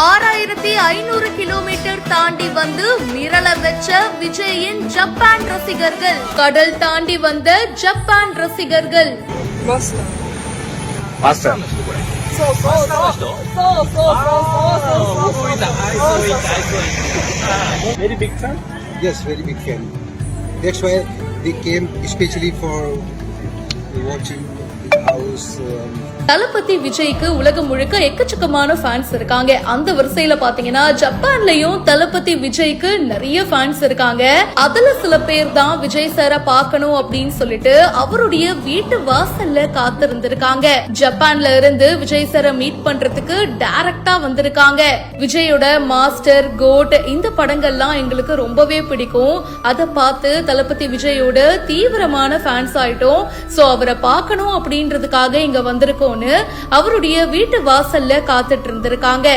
6500 kilometre தாண்டி வந்து மிரள வச்ச விஜயின் ஜப்பான் ரசிகர்கள். கடல் தாண்டி வந்த ஜப்பான் ரசிகர்கள். Very big fan? Yes, very big fan. That's why we came especially for watching the house. தளபதி விஜய்க்கு உலகம் முழுக்க எக்கச்சக்கமான ஃபேன்ஸ் இருக்காங்க. அந்த வரிசையில பாத்தீங்கன்னா ஜப்பான்லயும் தளபதி விஜய்க்கு நிறைய ஃபேன்ஸ் இருக்காங்க. அதுல சில பேர் தான் விஜய் சார பாக்கணும் அப்படின்னு சொல்லிட்டு அவருடைய வீட்டு வாசல்ல காத்திருந்திருக்காங்க. ஜப்பான்ல இருந்து விஜய் சார மீட் பண்றதுக்கு டைரக்டா வந்திருக்காங்க. விஜயோட மாஸ்டர், கோட் இந்த படங்கள்லாம் எங்களுக்கு ரொம்பவே பிடிக்கும். அதை பார்த்து தளபதி விஜயோட தீவிரமான ஃபேன்ஸ் ஆயிட்டோம். சோ அவரை பார்க்கணும் அப்படின்றதுக்காக இங்க வந்திருக்கோம். அவருடைய வீட்டு வாசல்ல காத்துட்டு இருந்திருக்காங்க.